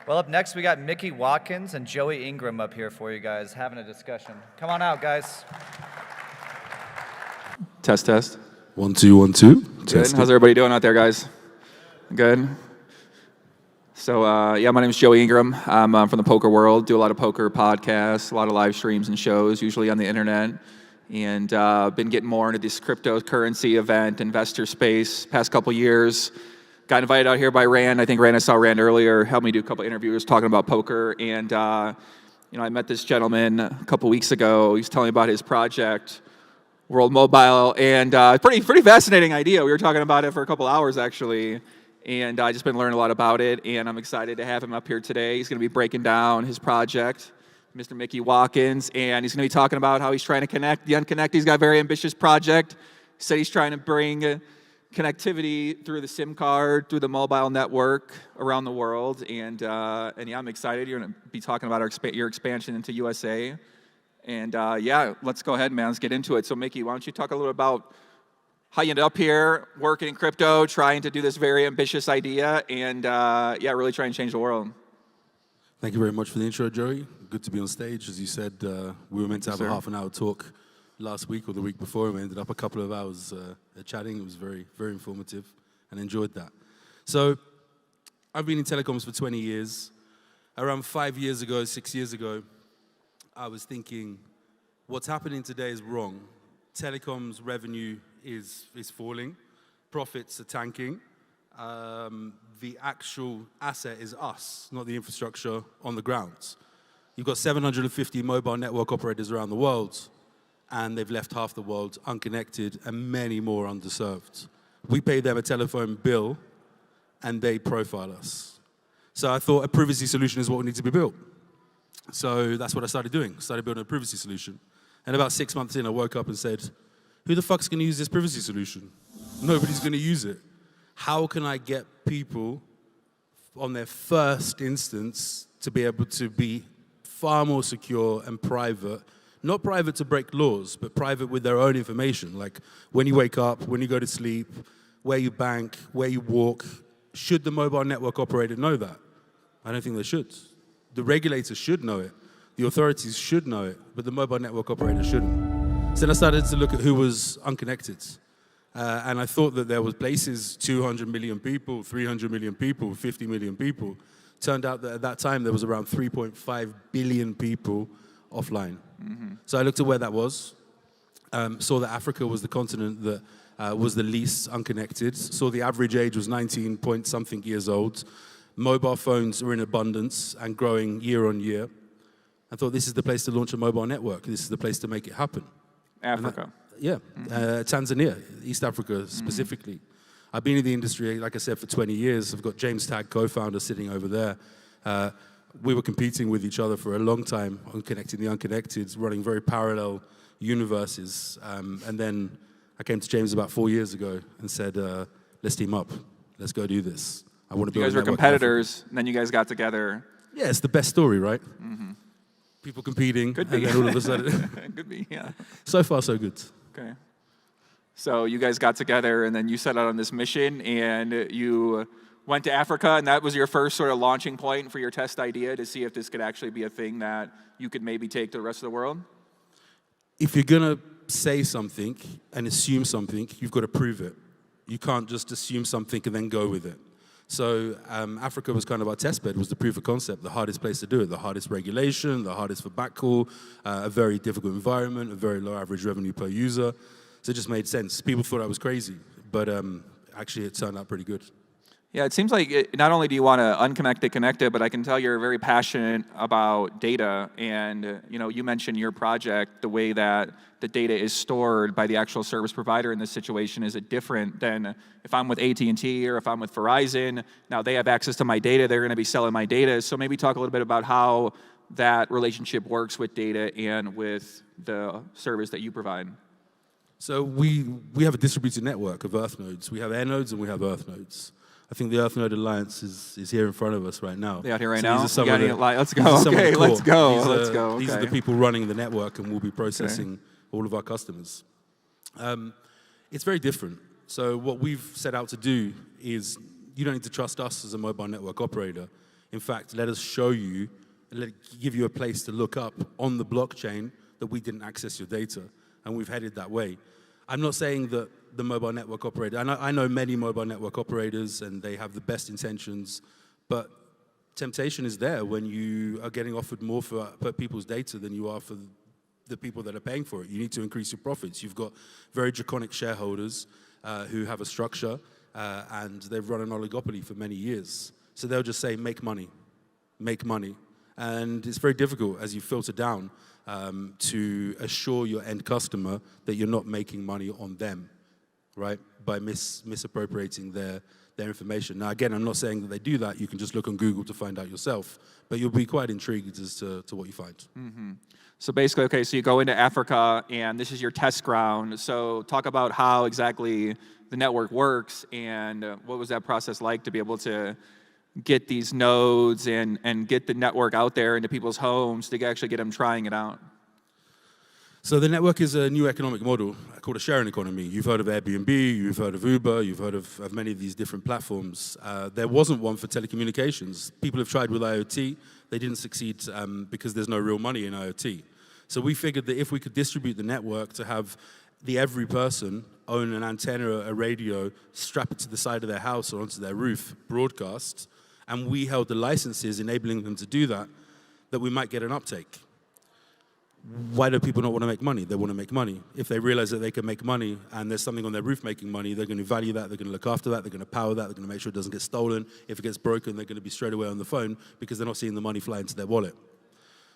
Well, up next, we got Micky Watkins and Joey Ingram up here for you guys, having a discussion. Come on out, guys. Test, test. 1, 2, 1, 2. Good. Test How's it. everybody doing out there, guys? Good. So, my name is Joey Ingram. I'm from the poker world. Do a lot of poker podcasts, a lot of live streams and shows, usually on the internet. And been getting more into this cryptocurrency event, investor space, past couple years. Got invited out here by Rand. I think I saw Rand earlier, helped me do a couple interviews talking about poker. And, I met this gentleman a couple weeks ago. He's telling me about his project, World Mobile, and pretty fascinating idea. We were talking about it for a couple hours, actually. And I just been learning a lot about it, and I'm excited to have him up here today. He's going to be breaking down his project, Mr. Micky Watkins, and he's going to be talking about how he's trying to connect the unconnected. He's got a very ambitious project. He said he's trying to bring connectivity through the SIM card, through the mobile network around the world, and I'm excited. You're going to be talking about your expansion into USA, and let's go ahead, man. Let's get into it. So, Micky, why don't you talk a little about how you ended up here, working in crypto, trying to do this very ambitious idea, and really trying to change the world. Thank you very much for the intro, Joey. Good to be on stage. As you said, we were meant to have a half an hour talk last week or the week before, and we ended up a couple of hours chatting. It was very, very informative, and enjoyed that. So I've been in telecoms for 20 years. Around 6 years ago, I was thinking, what's happening today is wrong. Telecoms revenue is falling, profits are tanking. The actual asset is us, not the infrastructure on the ground. You've got 750 mobile network operators around the world, and they've left half the world unconnected and many more underserved. We pay them a telephone bill, and they profile us. So I thought a privacy solution is what we need to be built. So that's what I started doing. Started building a privacy solution. And about 6 months in, I woke up and said, who the fuck's going to use this privacy solution? Nobody's going to use it. How can I get people on their first instance to be able to be far more secure and private? Not private to break laws, but private with their own information. Like when you wake up, when you go to sleep, where you bank, where you walk. Should the mobile network operator know that? I don't think they should. The regulators should know it. The authorities should know it, but the mobile network operator shouldn't. So then I started to look at who was unconnected. And I thought that there was places, 200 million people, 300 million people, 50 million people. Turned out that at that time there was around 3.5 billion people offline. Mm-hmm. So I looked at where that was, saw that Africa was the continent that was the least unconnected, saw the average age was 19 point something years old. Mobile phones are in abundance and growing year on year. I thought this is the place to launch a mobile network. This is the place to make it happen. Africa. Tanzania, East Africa specifically. I've been in the industry, like I said, for 20 years. I've got James Tagg, co-founder, sitting over there. We were competing with each other for a long time on Connecting the Unconnected, running very parallel universes. And then I came to James about 4 years ago and said, let's team up. Let's go do this. I want to be. You guys were competitors, and then you guys got together. Yeah, it's the best story, right? Mm-hmm. People competing, Could be. and then all of a sudden... Could be, yeah. So far, so good. Okay. So you guys got together, and then you set out on this mission, and you went to Africa, and that was your first sort of launching point for your test idea to see if this could actually be a thing that you could maybe take to the rest of the world? If you're going to say something and assume something, you've got to prove it. You can't just assume something and then go with it. So Africa was kind of our test bed, was the proof of concept, the hardest place to do it, the hardest regulation, the hardest for backhaul, a very difficult environment, a very low average revenue per user. So it just made sense. People thought I was crazy, but actually it turned out pretty good. Yeah, it seems like not only do you want to unconnect the connected, but I can tell you're very passionate about data. And you mentioned your project, the way that the data is stored by the actual service provider in this situation. Is it different than if I'm with AT&T or if I'm with Verizon? Now they have access to my data, they're going to be selling my data. So maybe talk a little bit about how that relationship works with data and with the service that you provide. So we have a distributed network of Earth nodes. We have air nodes and we have Earth nodes. I think the Earth Node Alliance is here in front of us right now. They're out here right so now? Let's go. Okay, let's go. Let's go. These are the people running the network, and we'll be processing all of our customers. It's very different. So what we've set out to do is you don't need to trust us as a mobile network operator. In fact, let us show you, give you a place to look up on the blockchain that we didn't access your data. And we've headed that way. I'm not saying that the mobile network operator, I know many mobile network operators and they have the best intentions, but temptation is there when you are getting offered more for people's data than you are for the people that are paying for it. You need to increase your profits. You've got very draconic shareholders who have a structure and they've run an oligopoly for many years. So they'll just say, make money, make money. And it's very difficult as you filter down to assure your end customer that you're not making money on them, right? By misappropriating their information. Now, again, I'm not saying that they do that. You can just look on Google to find out yourself. But you'll be quite intrigued as to what you find. Mm-hmm. So basically, okay, so you go into Africa, and this is your test ground. So talk about how exactly the network works, and what was that process like to be able to get these nodes and get the network out there into people's homes to actually get them trying it out? So the network is a new economic model called a sharing economy. You've heard of Airbnb, you've heard of Uber, you've heard of many of these different platforms. There wasn't one for telecommunications. People have tried with IoT. They didn't succeed because there's no real money in IoT. So we figured that if we could distribute the network to have every person own an antenna, a radio, strap it to the side of their house or onto their roof, broadcast, and we held the licenses enabling them to do that, that we might get an uptake. Why do people not want to make money? They want to make money. If they realize that they can make money and there's something on their roof making money, they're going to value that, they're going to look after that, they're going to power that, they're going to make sure it doesn't get stolen. If it gets broken, they're going to be straight away on the phone because they're not seeing the money fly into their wallet.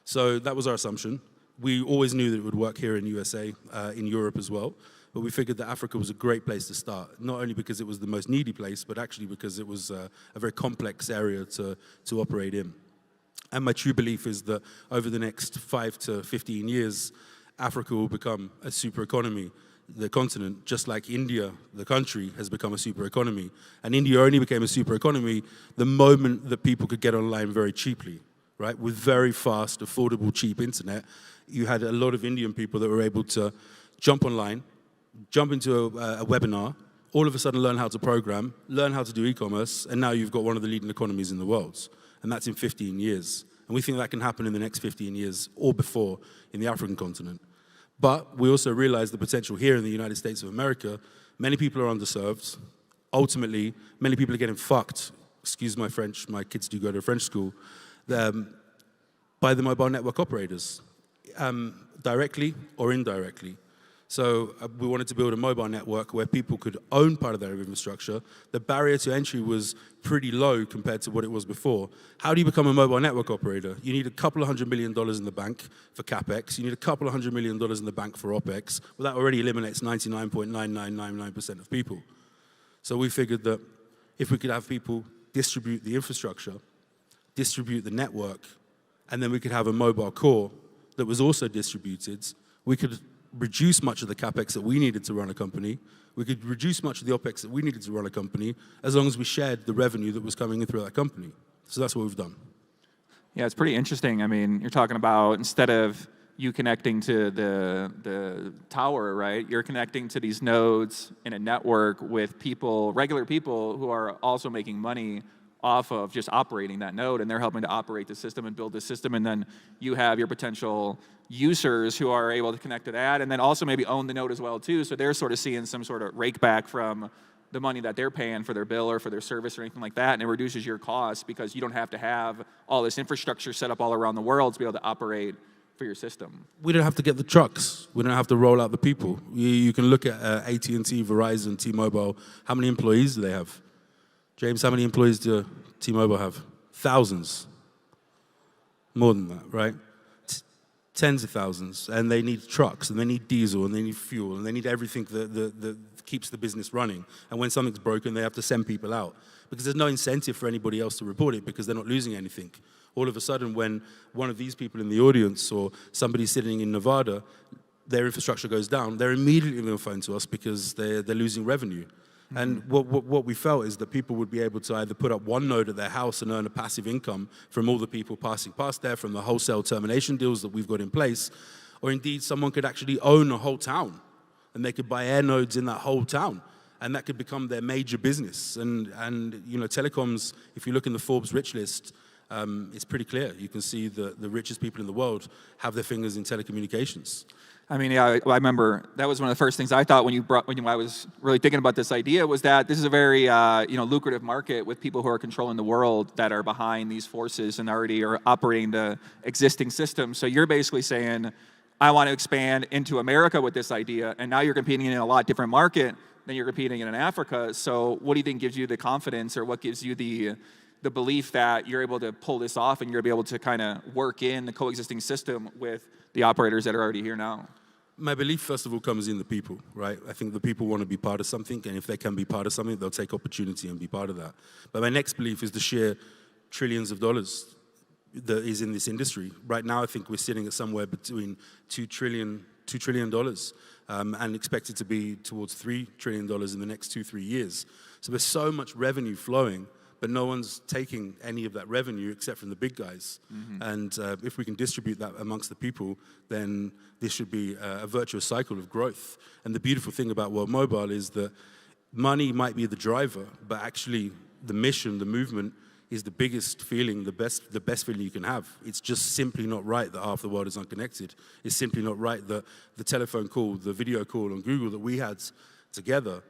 So that was our assumption. We always knew that it would work here in USA, in Europe as well, but we figured that Africa was a great place to start, not only because it was the most needy place, but actually because it was a very complex area to operate in. And my true belief is that over the next 5 to 15 years, Africa will become a super economy, the continent, just like India, the country, has become a super economy. And India only became a super economy the moment that people could get online very cheaply, right? With very fast, affordable, cheap internet. You had a lot of Indian people that were able to jump online, jump into a webinar, all of a sudden learn how to program, learn how to do e-commerce, and now you've got one of the leading economies in the world. And that's in 15 years. And we think that can happen in the next 15 years or before in the African continent. But we also realize the potential here in the United States of America. Many people are underserved. Ultimately, many people are getting fucked, excuse my French, my kids do go to a French school, by the mobile network operators, directly or indirectly. So we wanted to build a mobile network where people could own part of their infrastructure. The barrier to entry was pretty low compared to what it was before. How do you become a mobile network operator? You need a couple of $100 million in the bank for CapEx. You need a couple of $100 million in the bank for OpEx. Well, that already eliminates 99.9999% of people. So we figured that if we could have people distribute the infrastructure, distribute the network, and then we could have a mobile core that was also distributed, we could reduce much of the CapEx that we needed to run a company. We could reduce much of the OpEx that we needed to run a company as long as we shared the revenue that was coming in through that company. So that's what we've done. Yeah, it's pretty interesting. I mean, you're talking about instead of you connecting to the tower, right? You're connecting to these nodes in a network with people, regular people who are also making money off of just operating that node, and they're helping to operate the system and build the system, and then you have your potential users who are able to connect to that, and then also maybe own the node as well too, so they're sort of seeing some sort of rake back from the money that they're paying for their bill or for their service or anything like that, and it reduces your costs because you don't have to have all this infrastructure set up all around the world to be able to operate for your system. We don't have to get the trucks. We don't have to roll out the people. You can look at AT&T, Verizon, T-Mobile. How many employees do they have? James, how many employees do T-Mobile have? Thousands. More than that, right? Tens of thousands. And they need trucks, and they need diesel, and they need fuel, and they need everything that keeps the business running. And when something's broken, they have to send people out. Because there's no incentive for anybody else to report it because they're not losing anything. All of a sudden, when one of these people in the audience or somebody sitting in Nevada, their infrastructure goes down, they're immediately going to phone to us because they're losing revenue. And what we felt is that people would be able to either put up one node at their house and earn a passive income from all the people passing past there, from the wholesale termination deals that we've got in place, or indeed someone could actually own a whole town, and they could buy air nodes in that whole town, and that could become their major business. And you know, telecoms, if you look in the Forbes rich list, it's pretty clear. You can see the richest people in the world have their fingers in telecommunications. I mean, yeah, I remember that was one of the first things I thought when I was really thinking about this idea was that this is a very lucrative market with people who are controlling the world that are behind these forces and already are operating the existing system. So you're basically saying, I want to expand into America with this idea, and now you're competing in a lot different market than you're competing in Africa. So what do you think gives you the confidence, or what gives you the belief that you're able to pull this off and you're able to kind of work in the coexisting system with the operators that are already here now? My belief, first of all, comes in the people, right? I think the people want to be part of something, and if they can be part of something, they'll take opportunity and be part of that. But my next belief is the sheer trillions of dollars that is in this industry. Right now, I think we're sitting at somewhere between $2 trillion and expected to be towards $3 trillion in the next 2-3 years. So there's so much revenue flowing, but no one's taking any of that revenue except from the big guys. Mm-hmm. And if we can distribute that amongst the people, then this should be a virtuous cycle of growth. And the beautiful thing about World Mobile is that money might be the driver, but actually the mission, the movement, is the biggest feeling, the best feeling you can have. It's just simply not right that half the world is unconnected. It's simply not right that the telephone call, the video call on Google that we had together,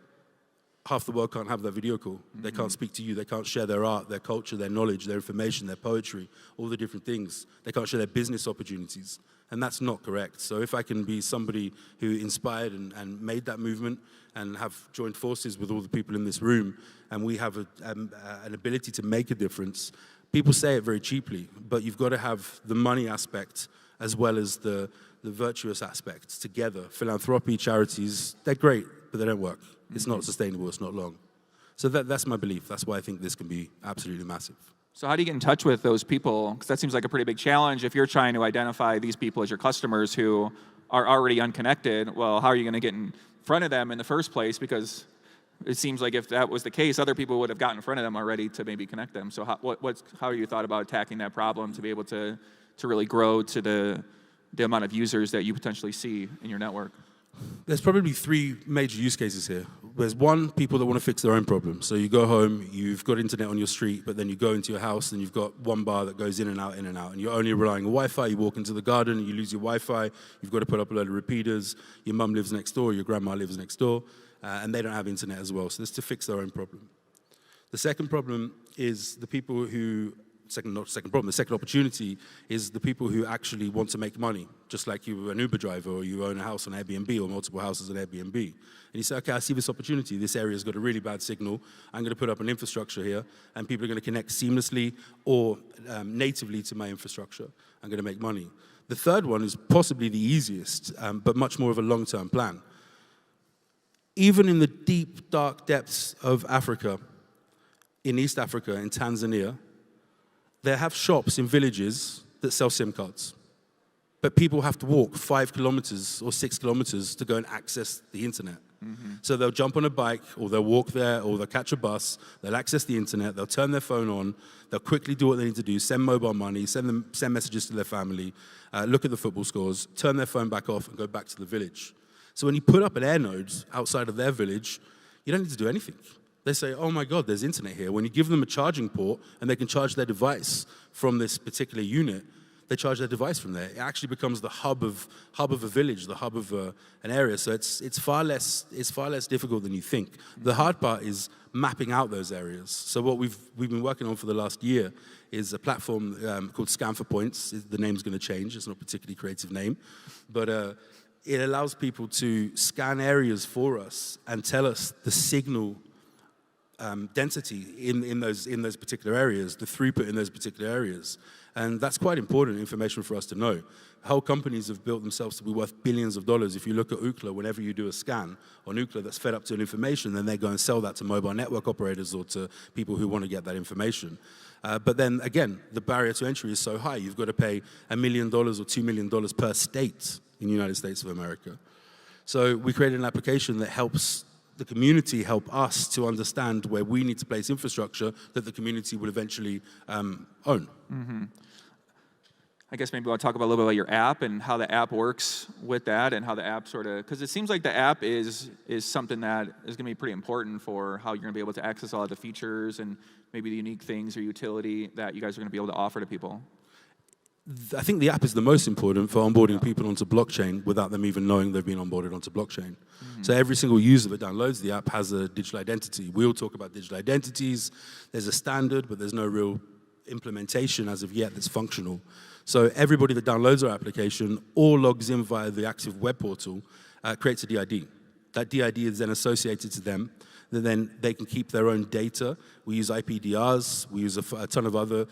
half the world can't have that video call. Mm-hmm. They can't speak to you. They can't share their art, their culture, their knowledge, their information, their poetry, all the different things. They can't share their business opportunities. And that's not correct. So if I can be somebody who inspired and made that movement and have joined forces with all the people in this room, and we have an ability to make a difference, people say it very cheaply, but you've got to have the money aspect as well as the virtuous aspects together. Philanthropy, charities, they're great, but they don't work. It's not sustainable, it's not long. So that's my belief. That's why I think this can be absolutely massive. So how do you get in touch with those people? Because that seems like a pretty big challenge. If you're trying to identify these people as your customers who are already unconnected, well, how are you going to get in front of them in the first place? Because it seems like if that was the case, other people would have gotten in front of them already to maybe connect them. So how have you thought about attacking that problem to be able to really grow to the amount of users that you potentially see in your network? There's probably 3 major use cases here. There's one, people that want to fix their own problem. So you go home, you've got internet on your street, but then you go into your house and you've got one bar that goes in and out, and you're only relying on Wi-Fi. You walk into the garden, you lose your Wi-Fi, you've got to put up a load of repeaters, your mum lives next door, your grandma lives next door, and they don't have internet as well. So this is to fix their own problem. The second problem is the people who the second opportunity is the people who actually want to make money, just like you were an Uber driver or you own a house on Airbnb or multiple houses on Airbnb. And you say, okay, I see this opportunity. This area's got a really bad signal. I'm going to put up an infrastructure here, and people are going to connect seamlessly or natively to my infrastructure. I'm going to make money. The third one is possibly the easiest, but much more of a long-term plan. Even in the deep, dark depths of Africa, in East Africa, in Tanzania, they have shops in villages that sell SIM cards. But people have to walk 5 kilometers or 6 kilometers to go and access the internet. Mm-hmm. So they'll jump on a bike, or they'll walk there, or they'll catch a bus, they'll access the internet, they'll turn their phone on, they'll quickly do what they need to do, send mobile money, send messages to their family, look at the football scores, turn their phone back off, and go back to the village. So when you put up an air node outside of their village, you don't need to do anything. They say, oh my God, there's internet here. When you give them a charging port and they can charge their device from this particular unit, they charge their device from there. It actually becomes the hub of a village, the hub of an area. So it's far less difficult than you think. The hard part is mapping out those areas. So what we've been working on for the last year is a platform called Scan for Points. The name's going to change. It's not a particularly creative name, but it allows people to scan areas for us and tell us the signal density in those particular areas, the throughput in those particular areas. And that's quite important information for us to know. Whole companies have built themselves to be worth billions of dollars. If you look at Ookla, whenever you do a scan on Ookla that's fed up to an information, then they go and sell that to mobile network operators or to people who want to get that information. But then again, the barrier to entry is so high. You've got to pay $1 million or $2 million per state in the United States of America. So we created an application that helps the community help us to understand where we need to place infrastructure that the community will eventually own. Mm-hmm. I guess maybe I'll talk about a little bit about your app and how the app works with that, and how the app sort of, because it seems like the app is something that is going to be pretty important for how you're going to be able to access all of the features and maybe the unique things or utility that you guys are going to be able to offer to people. I think the app is the most important for onboarding people onto blockchain without them even knowing they've been onboarded onto blockchain. So every single user that downloads the app has a digital identity. We all talk about digital identities. There's a standard, but there's no real implementation as of yet that's functional. So everybody that downloads our application or logs in via the active web portal creates a DID. That DID is then associated to them. Then they can keep their own data. We use IPDRs. We use a ton of other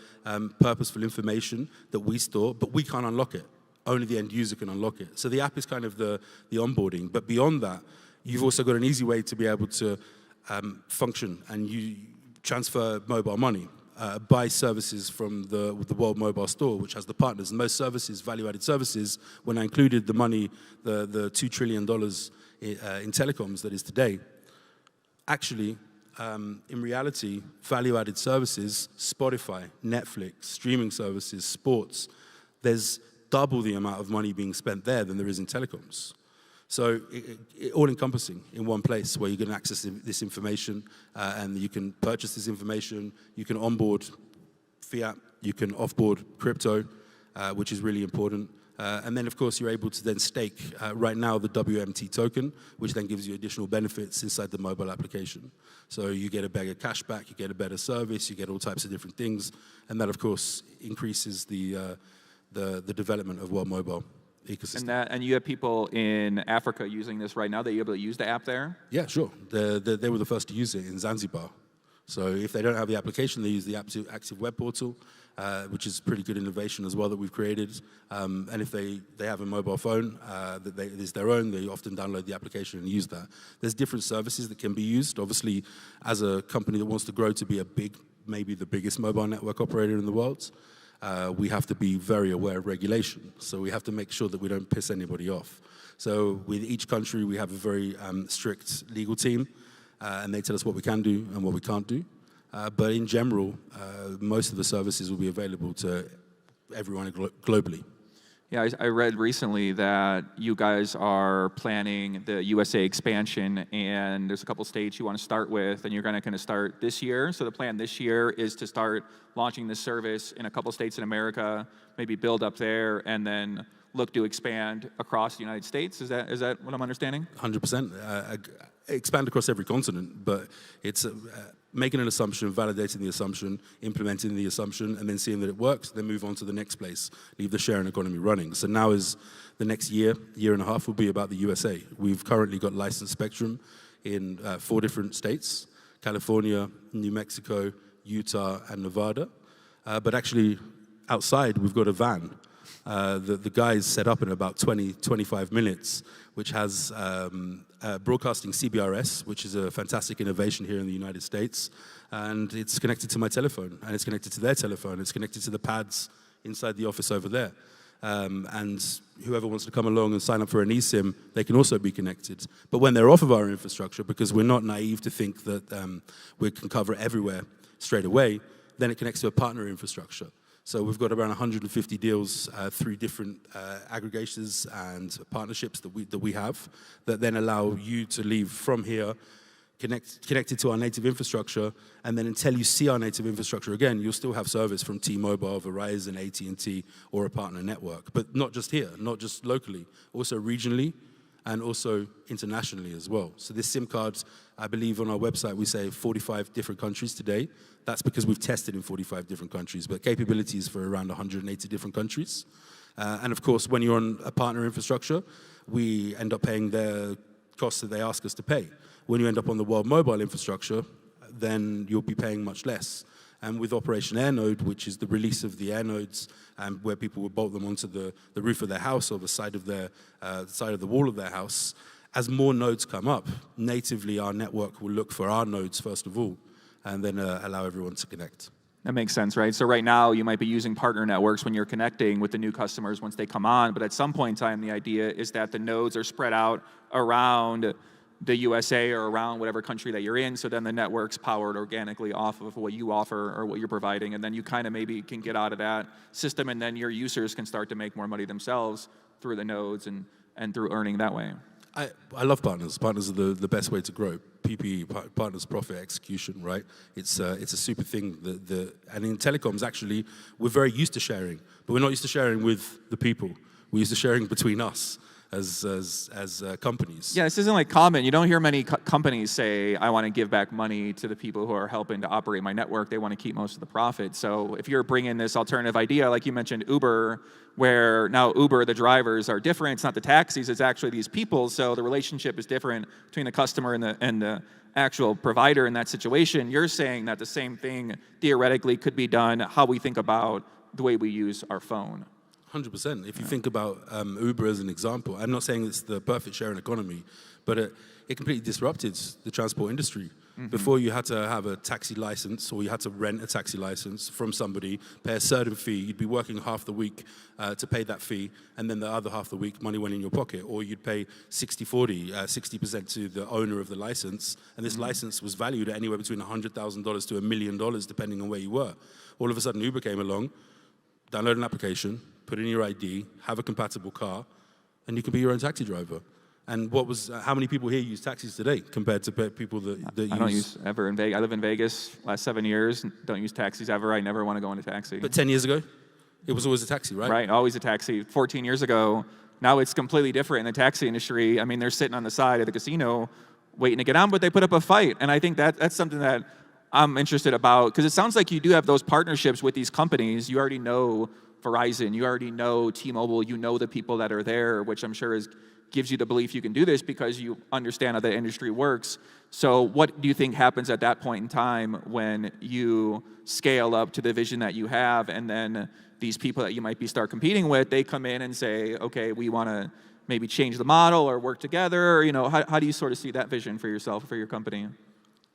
purposeful information that we store, but we can't unlock it. Only the end user can unlock it. So the app is kind of the onboarding. But beyond that, you've also got an easy way to be able to function, and you transfer mobile money. Buy services from the World Mobile Store, which has the partners. And most services, value-added services, when I included the money, the $2 trillion in telecoms that is today, actually, in reality, value-added services, Spotify, Netflix, streaming services, sports, there's double the amount of money being spent there than there is in telecoms. So all-encompassing in one place where you can access this information and you can purchase this information, you can onboard fiat, you can offboard crypto, which is really important. And then, of course, you're able to then stake right now the WMT token, which then gives you additional benefits inside the mobile application. So you get a bigger cashback, you get a better service, you get all types of different things. And that, of course, increases the development of World Mobile ecosystem. And you have people in Africa using this right now. That you're able to use the app there? Yeah, sure. They were the first to use it in Zanzibar. So if they don't have the application, they use the active web portal, which is pretty good innovation as well that we've created. And if they have a mobile phone that is their own, they often download the application and use that. There's different services that can be used. Obviously, as a company that wants to grow to be maybe the biggest mobile network operator in the world, we have to be very aware of regulation. So we have to make sure that we don't piss anybody off. So with each country, we have a very strict legal team, and they tell us what we can do and what we can't do. But in general, most of the services will be available to everyone globally. Yeah, I read recently that you guys are planning the USA expansion, and there's a couple states you want to start with, and you're going to start this year. So the plan this year is to start launching this service in a couple states in America, maybe build up there, and then look to expand across the United States. Is that what I'm understanding? 100%. Expand across every continent, but it's making an assumption, validating the assumption, implementing the assumption, and then seeing that it works, then move on to the next place, leave the sharing economy running. So now is the next year and a half will be about the USA. We've currently got licensed spectrum in 4 different states: California, New Mexico, Utah, and Nevada. But actually, outside, we've got a van. The guys set up in about 25 minutes, which has broadcasting CBRS, which is a fantastic innovation here in the United States. And it's connected to my telephone, and it's connected to their telephone. It's connected to the pads inside the office over there. And whoever wants to come along and sign up for an eSIM, they can also be connected. But when they're off of our infrastructure, because we're not naive to think that we can cover it everywhere straight away, then it connects to a partner infrastructure. So we've got around 150 deals through different aggregators and partnerships that we have that then allow you to leave from here, connected to our native infrastructure, and then until you see our native infrastructure again, you'll still have service from T-Mobile, Verizon, AT&T, or a partner network. But not just here, not just locally, also regionally, and also internationally as well. So this SIM card, I believe on our website we say 45 different countries today. That's because we've tested in 45 different countries, but capabilities for around 180 different countries. And of course, when you're on a partner infrastructure, we end up paying the costs that they ask us to pay. When you end up on the World Mobile infrastructure, then you'll be paying much less. And with Operation Air Node, which is the release of the air nodes, where people will bolt them onto the roof of their house or the side of the wall of their house, as more nodes come up, natively our network will look for our nodes first of all, and then allow everyone to connect. That makes sense, right? So right now you might be using partner networks when you're connecting with the new customers once they come on, but at some point in time the idea is that the nodes are spread out around the USA or around whatever country that you're in. So then the network's powered organically off of what you offer or what you're providing. And then you kind of maybe can get out of that system, and then your users can start to make more money themselves through the nodes and through earning that way. I love partners. Partners are the best way to grow. PPE, partners, profit, execution, right? It's a super thing. And in telecoms, actually, we're very used to sharing, but we're not used to sharing with the people. We're used to sharing between us as companies. Yeah, this isn't like common. You don't hear many companies say, I want to give back money to the people who are helping to operate my network. They want to keep most of the profit. So if you're bringing this alternative idea, like you mentioned Uber, where now Uber, the drivers are different. It's not the taxis, it's actually these people. So the relationship is different between the customer and the actual provider in that situation. You're saying that the same thing theoretically could be done, how we think about the way we use our phone. 100%. If you think about Uber as an example, I'm not saying it's the perfect sharing economy, but it completely disrupted the transport industry. Mm-hmm. Before, you had to have a taxi license, or you had to rent a taxi license from somebody, pay a certain fee. You'd be working half the week to pay that fee, and then the other half the week, money went in your pocket. Or you'd pay 60-40, 60% to the owner of the license, and this license was valued at anywhere between $100,000 to $1 million, depending on where you were. All of a sudden, Uber came along, download an application, put in your ID, have a compatible car, and you can be your own taxi driver. And how many people here use taxis today compared to people that use? I don't use ever in Vegas. I live in Vegas last 7 years. Don't use taxis ever. I never want to go in a taxi. But 10 years ago, it was always a taxi, right? Right, always a taxi. 14 years ago, now it's completely different in the taxi industry. I mean, they're sitting on the side of the casino waiting to get on, but they put up a fight. And I think that's something that I'm interested about, because it sounds like you do have those partnerships with these companies. You already know Verizon, you already know T-Mobile, you know the people that are there, which I'm sure gives you the belief you can do this because you understand how the industry works. So what do you think happens at that point in time when you scale up to the vision that you have, and then these people that you might start competing with, they come in and say, okay, we want to maybe change the model or work together? Or, how do you sort of see that vision for yourself, for your company?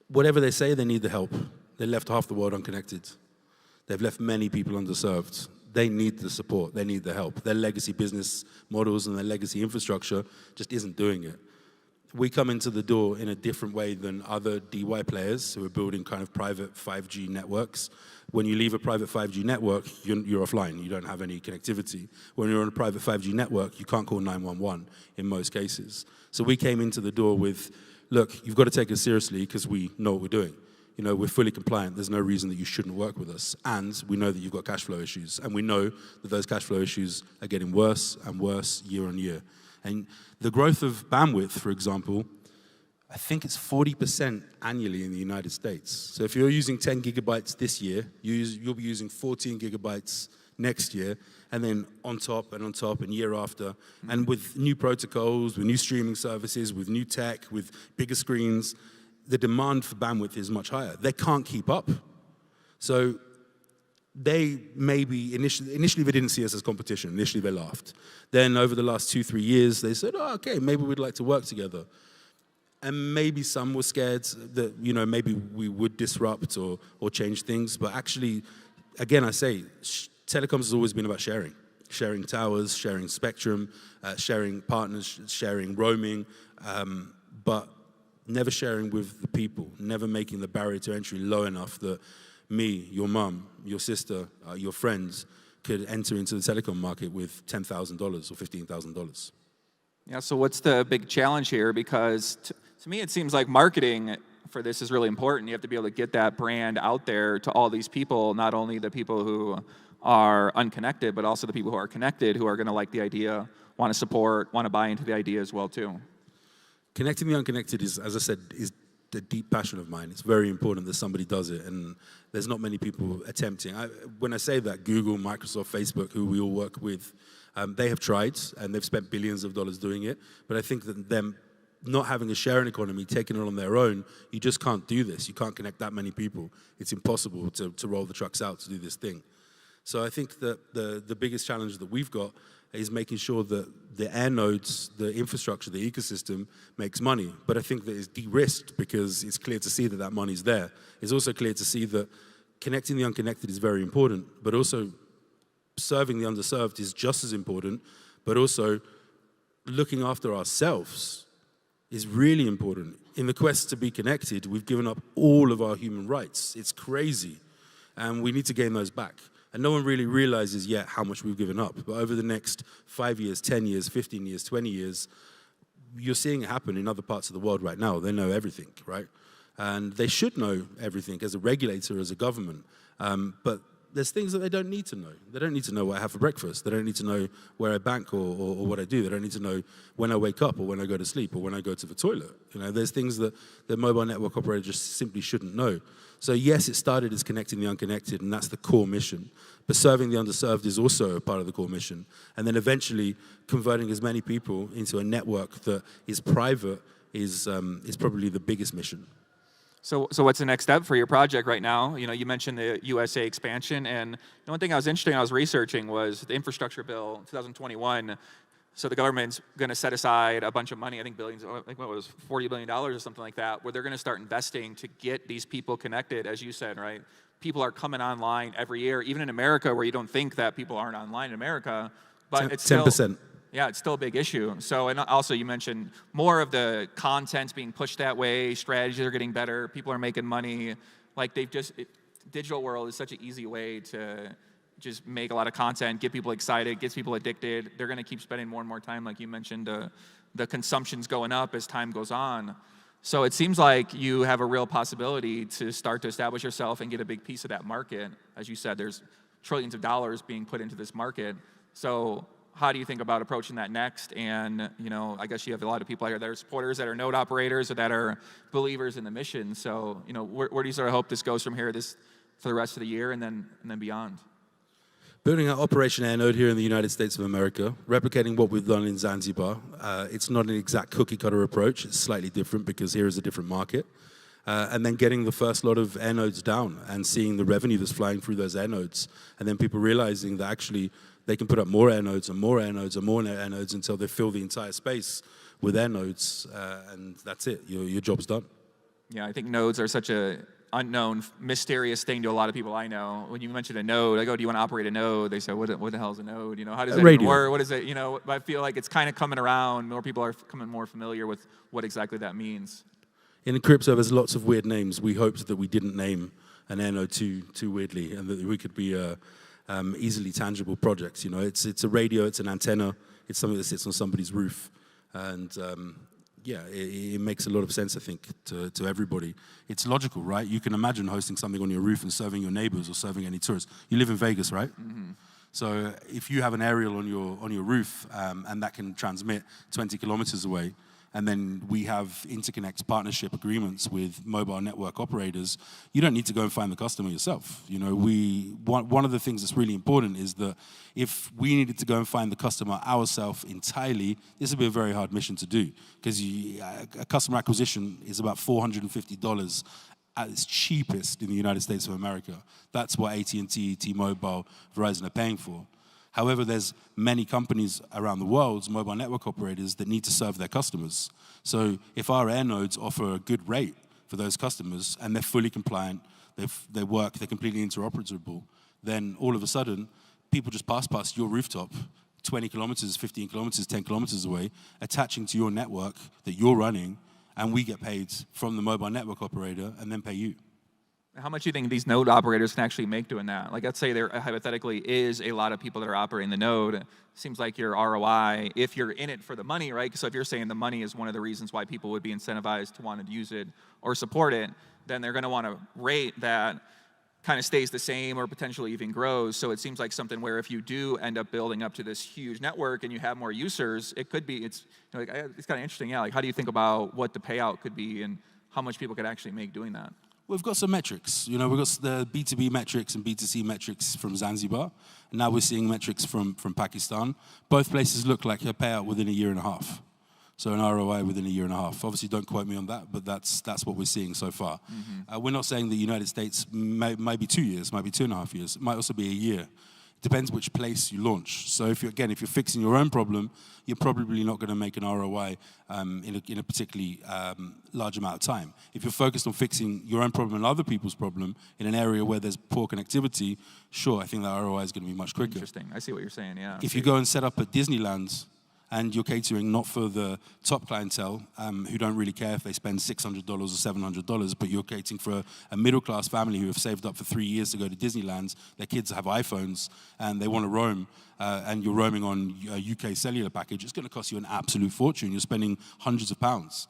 Whatever they say, they need the help. They left half the world unconnected. They've left many people underserved. They need the support. They need the help. Their legacy business models and their legacy infrastructure just isn't doing it. We come into the door in a different way than other DY players who are building kind of private 5G networks. When you leave a private 5G network, you're offline. You don't have any connectivity. When you're on a private 5G network, you can't call 911 in most cases. So we came into the door with, look, you've got to take us seriously because we know what we're doing. We're fully compliant. There's no reason that you shouldn't work with us. And we know that you've got cash flow issues. And we know that those cash flow issues are getting worse and worse year on year. And the growth of bandwidth, for example, I think it's 40% annually in the United States. So if you're using 10 gigabytes this year, you'll be using 14 gigabytes next year, and then on top and year after. And with new protocols, with new streaming services, with new tech, with bigger screens, the demand for bandwidth is much higher. They can't keep up. So they maybe, initially they didn't see us as competition. Initially they laughed. Then over the last 2-3 years, they said, oh, okay, maybe we'd like to work together. And maybe some were scared that, maybe we would disrupt or change things. But actually, again, I say, telecoms has always been about sharing. Sharing towers, sharing spectrum, sharing partners, sharing roaming, but never sharing with the people, never making the barrier to entry low enough that me, your mum, your sister, your friends could enter into the telecom market with $10,000 or $15,000. Yeah, so what's the big challenge here? Because to me, it seems like marketing for this is really important. You have to be able to get that brand out there to all these people, not only the people who are unconnected, but also the people who are connected, who are going to like the idea, want to support, want to buy into the idea as well, too. Connecting the Unconnected is, as I said, is the deep passion of mine. It's very important that somebody does it, and there's not many people attempting. When I say that, Google, Microsoft, Facebook, who we all work with, they have tried, and they've spent billions of dollars doing it, but I think that them not having a sharing economy, taking it on their own, you just can't do this. You can't connect that many people. It's impossible to roll the trucks out to do this thing. So I think that the biggest challenge that we've got is making sure that the air nodes, the infrastructure, the ecosystem makes money. But I think that it's de-risked because it's clear to see that that money's there. It's also clear to see that connecting the unconnected is very important, but also serving the underserved is just as important, but also looking after ourselves is really important. In the quest to be connected, we've given up all of our human rights. It's crazy. And we need to gain those back. And no one really realizes yet how much we've given up. But over the next 5 years, 10 years, 15 years, 20 years, you're seeing it happen in other parts of the world right now. They know everything, right? And they should know everything as a regulator, as a government. But there's things that they don't need to know. They don't need to know what I have for breakfast. They don't need to know where I bank or what I do. They don't need to know when I wake up or when I go to sleep or when I go to the toilet. You know, there's things that the mobile network operator just simply shouldn't know. So yes, it started as connecting the unconnected, and that's the core mission. But serving the underserved is also a part of the core mission. And then eventually converting as many people into a network that is private is probably the biggest mission. So what's the next step for your project right now? You know, you mentioned the USA expansion, and the one thing I was interested in, I was researching, was the infrastructure bill 2021. So the government's going to set aside a bunch of money, I think billions, I think what was $40 billion or something like that, where they're going to start investing to get these people connected, as you said, right? People are coming online every year, even in America, where you don't think that people aren't online in America, but it's still 10%. Yeah, it's still a big issue. So, and also you mentioned more of the content's being pushed that way, strategies are getting better, people are making money. Like digital world is such an easy way to just make a lot of content, get people excited, gets people addicted. They're gonna keep spending more and more time, like you mentioned, the consumption's going up as time goes on. So it seems like you have a real possibility to start to establish yourself and get a big piece of that market. As you said, there's trillions of dollars being put into this market. So how do you think about approaching that next? And, you know, I guess you have a lot of people out here that are supporters, that are node operators, or that are believers in the mission. So, you know, where do you sort of hope this goes from here, for the rest of the year and then beyond? Building an Operation Air Node here in the United States of America, replicating what we've done in Zanzibar. It's not an exact cookie-cutter approach. It's slightly different because here is a different market. And then getting the first lot of air nodes down and seeing the revenue that's flying through those air nodes. And then people realizing that actually they can put up more air nodes and more air nodes and more air nodes until they fill the entire space with air nodes, and that's it. Your job's done. Yeah, I think nodes are such a unknown, mysterious thing to a lot of people I know. When you mention a node, I go, "Do you want to operate a node?" They say, "What the hell is a node? You know, how does that even work? What is it?" You know, I feel like it's kind of coming around. More people are becoming more familiar with what exactly that means. In crypto, there's lots of weird names. We hoped that we didn't name an air node too weirdly, and that we could be easily tangible projects. You know, it's a radio, it's an antenna, it's something that sits on somebody's roof, and yeah, it makes a lot of sense, I think, to everybody. It's logical, right? You can imagine hosting something on your roof and serving your neighbors or serving any tourists. You live in Vegas, right? Mm-hmm. So if you have an aerial on your roof and that can transmit 20 kilometers away, and then we have interconnect partnership agreements with mobile network operators, you don't need to go and find the customer yourself. You know, one of the things that's really important is that if we needed to go and find the customer ourselves entirely, this would be a very hard mission to do, because a customer acquisition is about $450 at its cheapest in the United States of America. That's what AT&T, T-Mobile, Verizon are paying for. However, there's many companies around the world, mobile network operators, that need to serve their customers. So if our air nodes offer a good rate for those customers and they're fully compliant, they work, they're completely interoperable, then all of a sudden, people just pass past your rooftop 20 kilometers, 15 kilometers, 10 kilometers away, attaching to your network that you're running, and we get paid from the mobile network operator and then pay you. How much do you think these node operators can actually make doing that? Like, let's say there hypothetically is a lot of people that are operating the node. Seems like your ROI, if you're in it for the money, right? So if you're saying the money is one of the reasons why people would be incentivized to want to use it or support it, then they're going to want a rate that kind of stays the same or potentially even grows. So it seems like something where if you do end up building up to this huge network and you have more users, it could be, it's kind of interesting. Yeah, like how do you think about what the payout could be and how much people could actually make doing that? We've got some metrics. You know, we've got the B2B metrics and B2C metrics from Zanzibar. And now we're seeing metrics from Pakistan. Both places look like a payout within a year and a half. So an ROI within a year and a half. Obviously, don't quote me on that, but that's what we're seeing so far. Mm-hmm. We're not saying the United States might be 2 years, might be 2.5 years. It might also be a year. Depends which place you launch. So if you're fixing your own problem, you're probably not going to make an ROI in a particularly large amount of time. If you're focused on fixing your own problem and other people's problem in an area where there's poor connectivity, sure, I think that ROI is going to be much quicker. Interesting. I see what you're saying, yeah. If you go and set up at Disneyland And you're catering not for the top clientele who don't really care if they spend $600 or $700, but you're catering for a middle-class family who have saved up for 3 years to go to Disneyland. Their kids have iPhones and they want to roam, and you're roaming on a UK cellular package. It's going to cost you an absolute fortune. You're spending hundreds of pounds.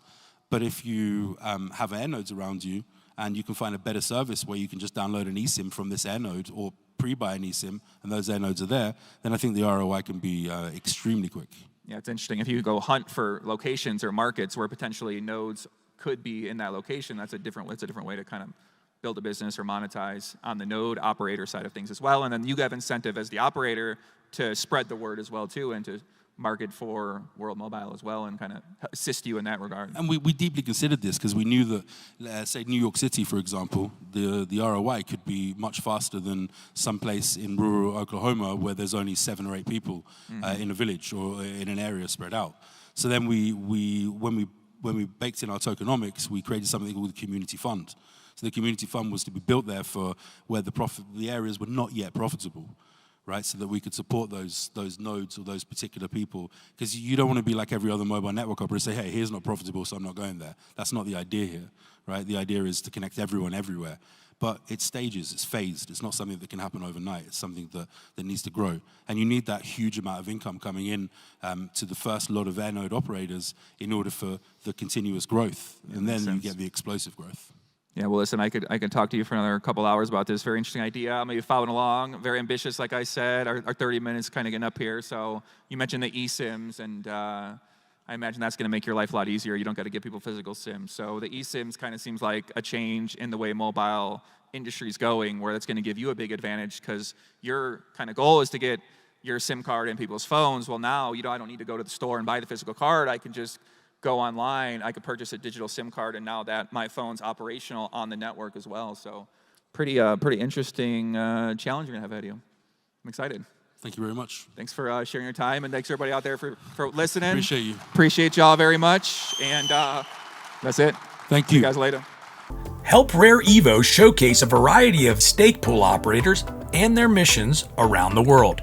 But if you have air nodes around you and you can find a better service where you can just download an eSIM from this air node or pre-buy an eSIM and those air nodes are there, then I think the ROI can be extremely quick. Yeah, it's interesting. If you go hunt for locations or markets where potentially nodes could be in that location, that's a different way to kind of build a business or monetize on the node operator side of things as well. And then you have incentive as the operator to spread the word as well too, and to market for World Mobile as well, and kind of assist you in that regard. And we deeply considered this because we knew that, say, New York City, for example, the ROI could be much faster than someplace in rural Oklahoma where there's only 7 or 8 people in a village or in an area spread out. So then when we baked in our tokenomics, we created something called the community fund. So the community fund was to be built there for where the areas were not yet profitable, right? So that we could support those nodes or those particular people. Because you don't want to be like every other mobile network operator, say, hey, here's not profitable, so I'm not going there. That's not the idea here, right? The idea is to connect everyone everywhere. But it's stages, it's phased. It's not something that can happen overnight. It's something that needs to grow. And you need that huge amount of income coming in to the first lot of air node operators in order for the continuous growth. And then you get the explosive growth. Yeah, well, listen, I could talk to you for another couple hours about this. Very interesting idea. I'm maybe following along. Very ambitious, like I said. Our 30 minutes kind of getting up here. So you mentioned the eSIMs, and I imagine that's going to make your life a lot easier. You don't got to give people physical SIMs. So the eSIMs kind of seems like a change in the way mobile industry is going, where that's going to give you a big advantage because your kind of goal is to get your SIM card in people's phones. Well, now, I don't need to go to the store and buy the physical card. I can just go online, I could purchase a digital SIM card, and now that my phone's operational on the network as well. So pretty interesting challenge you're going to have ahead of you. I'm excited. Thank you very much. Thanks for sharing your time, and thanks everybody out there for listening. Appreciate you. Appreciate y'all very much, and that's it. Thank you. See you guys later. Help Rare Evo showcase a variety of stake pool operators and their missions around the world.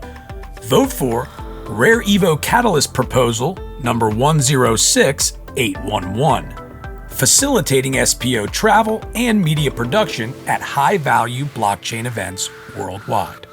Vote for Rare Evo Catalyst Proposal number 106811, facilitating SPO travel and media production at high-value blockchain events worldwide.